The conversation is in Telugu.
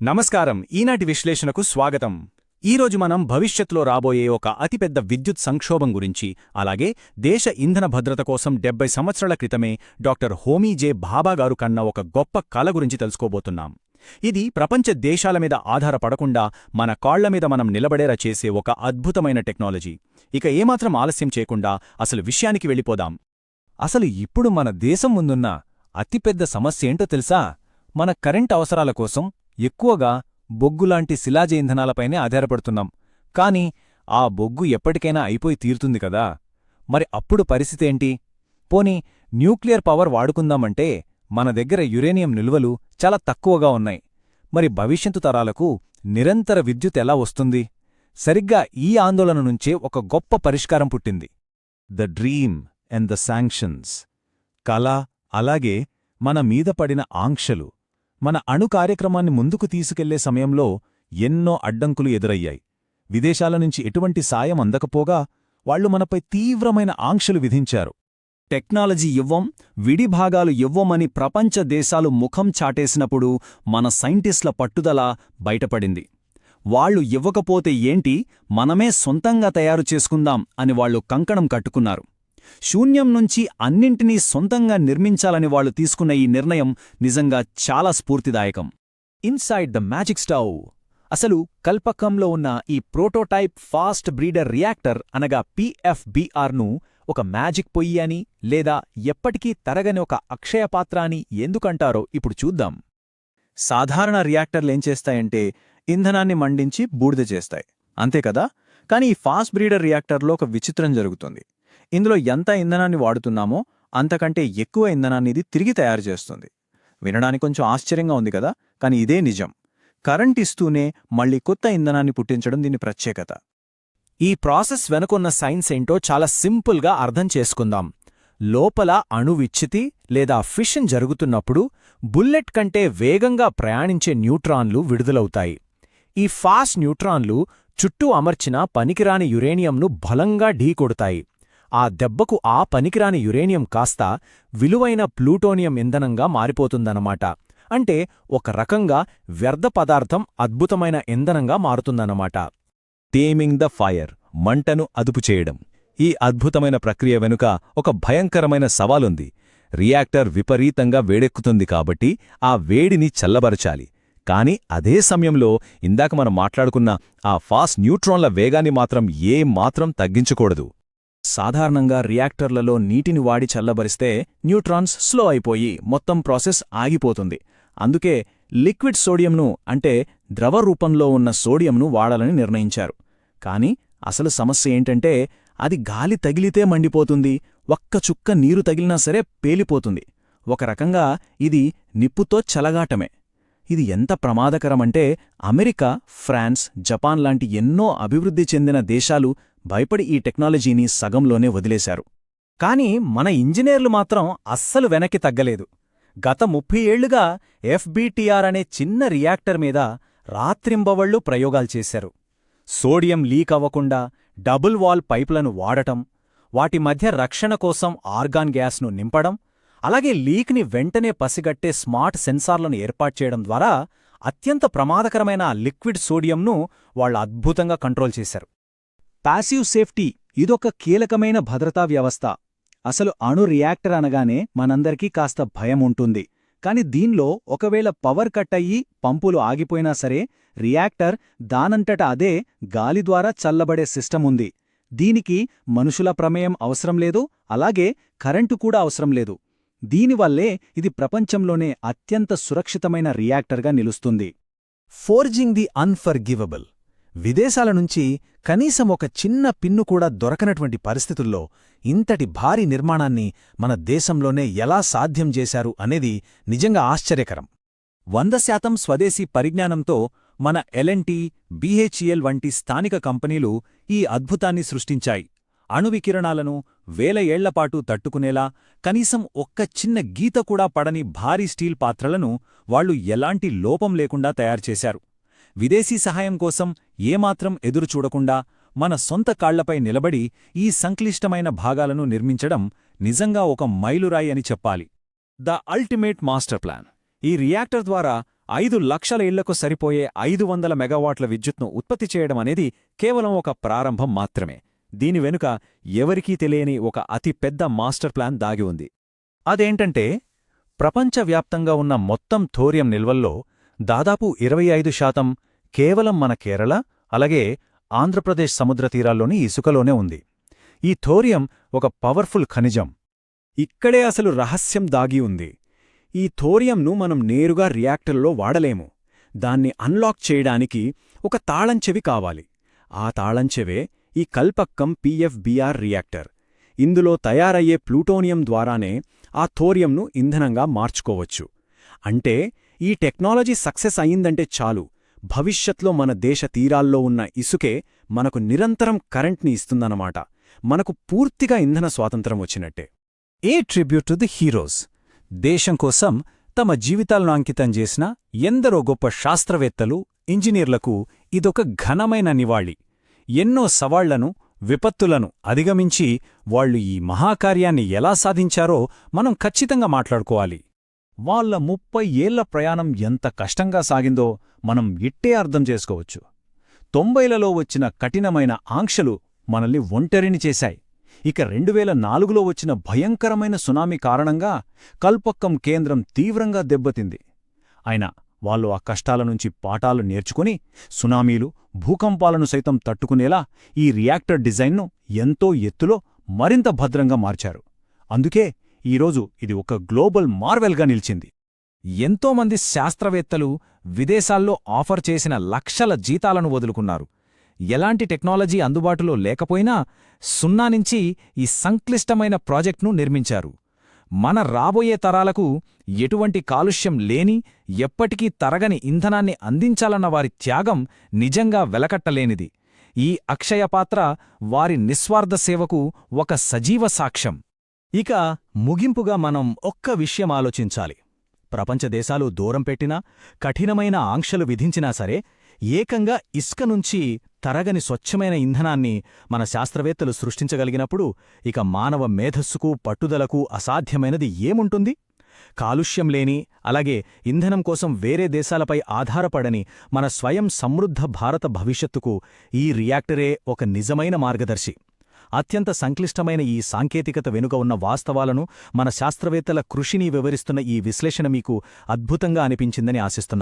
నమస్కారం. ఈనాటి విశ్లేషణకు స్వాగతం. ఈరోజు మనం భవిష్యత్తులో రాబోయే ఒక అతిపెద్ద విద్యుత్ సంక్షోభం గురించి, అలాగే దేశ ఇంధన భద్రత కోసం 70 సంవత్సరాల క్రితమే డాక్టర్ హోమీ జే భాభా గారు కన్న ఒక గొప్ప కల గురించి తెలుసుకోబోతున్నాం. ఇది ప్రపంచ దేశాల మీద ఆధారపడకుండా మన కాళ్ల మీద మనం నిలబడేలా చేసే ఒక అద్భుతమైన టెక్నాలజీ. ఇక ఏమాత్రం ఆలస్యం చేయకుండా అసలు విషయానికి వెళ్ళిపోదాం. అసలు ఇప్పుడు మన దేశం ముందున్న అతిపెద్ద సమస్యేంటో తెలుసా? మన కరెంట్ అవసరాల కోసం ఎక్కువగా బొగ్గులాంటి శిలాజ ఇంధనాలపైనే ఆధారపడుతున్నాం. కాని ఆ బొగ్గు ఎప్పటికైనా అయిపోయి తీరుతుంది కదా. మరి అప్పుడు పరిస్థితేంటి? పోనీ న్యూక్లియర్ పవర్ వాడుకుందామంటే మన దగ్గర యురేనియం నిల్వలు చాలా తక్కువగా ఉన్నాయి. మరి భవిష్యత్తు తరాలకు నిరంతర విద్యుత్ ఎలా వస్తుంది? సరిగ్గా ఈ ఆందోళన నుంచే ఒక గొప్ప పరిష్కారం పుట్టింది. The dream and the sanctions. కళ, అలాగే మన మీద పడిన ఆంక్షలు. మన అణు కార్యక్రమాన్ని ముందుకు తీసుకెళ్లే సమయంలో ఎన్నో అడ్డంకులు ఎదురయ్యాయి. విదేశాల నుంచి ఎటువంటి సాయం అందకపోగా వాళ్లు మనపై తీవ్రమైన ఆంక్షలు విధించారు. టెక్నాలజీ ఇవ్వం, విడిభాగాలు ఇవ్వమని ప్రపంచ దేశాలు ముఖం చాటేసినప్పుడు మన సైంటిస్టుల పట్టుదల బయటపడింది. వాళ్లు ఇవ్వకపోతే ఏంటి, మనమే సొంతంగా తయారు చేసుకుందాం అని వాళ్లు కంకణం కట్టుకున్నారు. శూన్యం నుంచి అన్నింటినీ సొంతంగా నిర్మించాలని వాళ్లు తీసుకున్న ఈ నిర్ణయం నిజంగా చాలా స్ఫూర్తిదాయకం. Inside the magic stove. అసలు కల్పకంలో ఉన్న ఈ ప్రోటోటైప్ ఫాస్ట్ బ్రీడర్ రియాక్టర్ అనగా పిఎఫ్బిఆర్ను ఒక మ్యాజిక్ పొయ్యి అని, లేదా ఎప్పటికీ తరగని ఒక అక్షయపాత్ర అని ఎందుకంటారో ఇప్పుడు చూద్దాం. సాధారణ రియాక్టర్లేం చేస్తాయంటే ఇంధనాన్ని మండించి బూడిద చేస్తాయి, అంతే కదా. కానీ ఈ ఫాస్ట్ బ్రీడర్ రియాక్టర్లో ఒక విచిత్రం జరుగుతుంది. ఇందులో ఎంత ఇంధనాన్ని వాడుతున్నామో అంతకంటే ఎక్కువ ఇంధనాన్ని ఇది తిరిగి తయారు చేస్తుంది. వినడానికి కొంచెం ఆశ్చర్యంగా ఉంది కదా, కానీ ఇదే నిజం. కరెంట్ ఇస్తూనే మళ్లీ కొత్త ఇంధనాన్ని పుట్టించడం దీని ప్రత్యేకత. ఈ ప్రాసెస్ వెనుకున్న సైన్స్ ఏంటో చాలా సింపుల్గా అర్థం చేసుకుందాం. లోపల అణువిచ్ఛితి లేదా ఫిషన్ జరుగుతున్నప్పుడు బుల్లెట్ కంటే వేగంగా ప్రయాణించే న్యూట్రాన్లు విడుదలవుతాయి. ఈ ఫాస్ట్ న్యూట్రాన్లు చుట్టూ అమర్చిన పనికిరాని యురేనియంను బలంగా ఢీకొడతాయి. ఆ దెబ్బకు ఆ పనికిరాని యురేనియం కాస్త విలువైన ప్లూటోనియం ఇంధనంగా మారిపోతుందన్నమాట. అంటే ఒక రకంగా వ్యర్థ పదార్థం అద్భుతమైన ఇంధనంగా మారుతుందన్నమాట. టేమింగ్ ద ఫైర్, మంటను అదుపు చేయడం. ఈ అద్భుతమైన ప్రక్రియ వెనుక ఒక భయంకరమైన సవాలుంది. రియాక్టర్ విపరీతంగా వేడెక్కుతుంది కాబట్టి ఆ వేడిని చల్లబరచాలి. కాని అదే సమయంలో ఇందాక మనం మాట్లాడుకున్న ఆ ఫాస్ట్ న్యూట్రాన్ల వేగాన్ని మాత్రం ఏమాత్రం తగ్గించకూడదు. సాధారణంగా రియాక్టర్లలో నీటిని వాడి చల్లబరిస్తే న్యూట్రాన్స్ స్లో అయిపోయి మొత్తం ప్రాసెస్ ఆగిపోతుంది. అందుకే లిక్విడ్ సోడియంను, అంటే ద్రవ రూపంలో ఉన్న సోడియంను వాడాలని నిర్ణయించారు. కాని అసలు సమస్య ఏంటంటే అది గాలి తగిలితే మండిపోతుంది, ఒక్క చుక్క నీరు తగిలినా సరే పేలిపోతుంది. ఒక రకంగా ఇది నిప్పుతో చెలగాటమే. ఇది ఎంత ప్రమాదకరమంటే అమెరికా, ఫ్రాన్స్, జపాన్ లాంటి ఎన్నో అభివృద్ధి చెందిన దేశాలు భయపడి ఈ టెక్నాలజీని సగంలోనే వదిలేశారు. కాని మన ఇంజనీర్లు మాత్రం అస్సలు వెనక్కి తగ్గలేదు. గత 30 ఏళ్లుగా ఎఫ్బిటిఆర్ అనే చిన్న రియాక్టర్ మీద రాత్రింబవళ్లు ప్రయోగాలు చేశారు. సోడియం లీక్ అవ్వకుండా డబుల్ వాల్ పైపులను వాడటం, వాటి మధ్య రక్షణ కోసం ఆర్గాన్ గ్యాస్ను నింపడం, అలాగే లీక్ని వెంటనే పసిగట్టే స్మార్ట్ సెన్సార్లను ఏర్పాటుచేయడం ద్వారా అత్యంత ప్రమాదకరమైన లిక్విడ్ సోడియంను వాళ్లు అద్భుతంగా కంట్రోల్ చేశారు. పాసివ్ సేఫ్టీ ఇదొక కీలకమైన భద్రతా వ్యవస్థ. అసలు అణు రియాక్టర్ అనగానే మనందరికీ కాస్త భయం ఉంటుంది. కాని దీనిలో ఒకవేళ పవర్ కట్ అయ్యి పంపులు ఆగిపోయినా సరే రియాక్టర్ దానంతట అదే గాలి ద్వారా చల్లబడే సిస్టమ్ ఉంది. దీనికి మనుషుల ప్రమేయం అవసరం లేదు, అలాగే కరెంటు కూడా అవసరం లేదు. దీనివల్లే ఇది ప్రపంచంలోనే అత్యంత సురక్షితమైన రియాక్టర్గా నిలుస్తుంది. Forging the unforgivable. విదేశాల నుంచి కనీసం ఒక చిన్న పిన్ను కూడా దొరకనటువంటి పరిస్థితుల్లో ఇంతటి భారీ నిర్మాణాన్ని మన దేశంలోనే ఎలా సాధ్యం చేశారు అనేది నిజంగా ఆశ్చర్యకరం. 100% స్వదేశీ పరిజ్ఞానంతో మన ఎల్ఎన్టీ, బీహెచ్ఈఎల్ వంటి స్థానిక కంపెనీలు ఈ అద్భుతాన్ని సృష్టించాయి. అణువికిరణాలను వేల ఏళ్లపాటు తట్టుకునేలా కనీసం ఒక్క చిన్న గీత కూడా పడని భారీ స్టీల్ పాత్రలను వాళ్లు ఎలాంటి లోపం లేకుండా తయారుచేశారు. విదేశీ సహాయం కోసం ఏమాత్రం ఎదురుచూడకుండా మన సొంత కాళ్లపై నిలబడి ఈ సంక్లిష్టమైన భాగాలను నిర్మించడం నిజంగా ఒక మైలురాయి అని చెప్పాలి. The ultimate master plan. ఈ రియాక్టర్ ద్వారా 5 లక్షల ఇళ్లకు సరిపోయే 500 మెగావాట్ల విద్యుత్ను ఉత్పత్తి చేయడం అనేది కేవలం ఒక ప్రారంభం మాత్రమే. దీని వెనుక ఎవరికీ తెలియని ఒక అతి పెద్ద మాస్టర్ ప్లాన్ దాగి ఉంది. అదేంటంటే, ప్రపంచవ్యాప్తంగా ఉన్న మొత్తం థోరియం నిల్వల్లో దాదాపు 25% కేవలం మన కేరళ, అలాగే ఆంధ్రప్రదేశ్ సముద్ర తీరాల్లోని ఇసుకలోనే ఉంది. ఈ థోరియం ఒక పవర్ఫుల్ ఖనిజం. ఇక్కడే అసలు రహస్యం దాగి ఉంది. ఈ థోరియంను మనం నేరుగా రియాక్టర్లో వాడలేము. దాన్ని అన్లాక్ చేయడానికి ఒక తాళంచెవి కావాలి. ఆ తాళంచెవే ఈ కల్పక్కం పిఎఫ్బిఆర్ రియాక్టర్. ఇందులో తయారయ్యే ప్లూటోనియం ద్వారానే ఆ థోరియంను ఇంధనంగా మార్చుకోవచ్చు. అంటే ఈ టెక్నాలజీ సక్సెస్ అయిందంటే చాలు, భవిష్యత్లో మన దేశ తీరాల్లో ఉన్న ఇసుకే మనకు నిరంతరం కరెంట్ని ఇస్తుందన్నమాట. మనకు పూర్తిగా ఇంధన స్వాతంత్రం వచ్చినట్టే. ఏ ట్రిబ్యూట్ టు ది హీరోస్. దేశం కోసం తమ జీవితాలను అంకితం చేసిన ఎందరో గొప్ప శాస్త్రవేత్తలు, ఇంజనీర్లకు ఇదొక ఘనమైన నివాళి. ఎన్నో సవాళ్లను, విపత్తులను అధిగమించి వాళ్లు ఈ మహాకార్యాన్ని ఎలా సాధించారో మనం ఖచ్చితంగా మాట్లాడుకోవాలి. వాళ్ళ 30 ఏళ్ల ప్రయాణం ఎంత కష్టంగా సాగిందో మనం ఇట్టే అర్థం చేసుకోవచ్చు. 90లలో వచ్చిన కఠినమైన ఆంక్షలు మనల్ని ఒంటరిని చేశాయి. ఇక 2004లో వచ్చిన భయంకరమైన సునామీ కారణంగా కల్పక్కం కేంద్రం తీవ్రంగా దెబ్బతింది. అయినా వాళ్ళు ఆ కష్టాల నుంచి పాఠాలు నేర్చుకుని సునామీలు, భూకంపాలను సైతం తట్టుకునేలా ఈ రియాక్టర్ డిజైన్ను ఎంతో ఎత్తులో మరింత భద్రంగా మార్చారు. అందుకే ఈరోజు ఇది ఒక గ్లోబల్ మార్వెల్గా నిలిచింది. ఎంతోమంది శాస్త్రవేత్తలు విదేశాల్లో ఆఫర్ చేసిన లక్షల జీతాలను వదులుకున్నారు. ఎలాంటి టెక్నాలజీ అందుబాటులో లేకపోయినా 0 నుంచి ఈ సంక్లిష్టమైన ప్రాజెక్ట్ను నిర్మించారు. మన రాబోయే తరాలకు ఎటువంటి కాలుష్యం లేని, ఎప్పటికీ తరగని ఇంధనాన్ని అందించాలన్న వారి త్యాగం నిజంగా వెలకట్టలేనిది. ఈ అక్షయపాత్ర వారి నిస్వార్థ సేవకు ఒక సజీవ సాక్ష్యం. ఇక ముగింపుగా మనం ఒక్క విషయం ఆలోచించాలి. ప్రపంచ దేశాలు దూరం పెట్టినా, కఠినమైన ఆంక్షలు విధించినా సరే, ఏకంగా ఇసుక నుంచి తరగని స్వచ్ఛమైన ఇంధనాన్ని మన శాస్త్రవేత్తలు సృష్టించగలిగినప్పుడు ఇక మానవ మేధస్సుకు, పట్టుదలకు అసాధ్యమైనది ఏముంటుంది? కాలుష్యం లేని, అలాగే ఇంధనం కోసం వేరే దేశాలపై ఆధారపడని మన స్వయం సమృద్ధ భారత భవిష్యత్తుకు ఈ రియాక్టరే ఒక నిజమైన మార్గదర్శి. అత్యంత సంక్లిష్టమైన ఈ సాంకేతికత వెనుక ఉన్న వాస్తవాలను, మన శాస్త్రవేత్తల కృషిని వివరిస్తున్న ఈ విశ్లేషణ మీకు అద్భుతంగా అనిపించిందని ఆశిస్తున్నాం.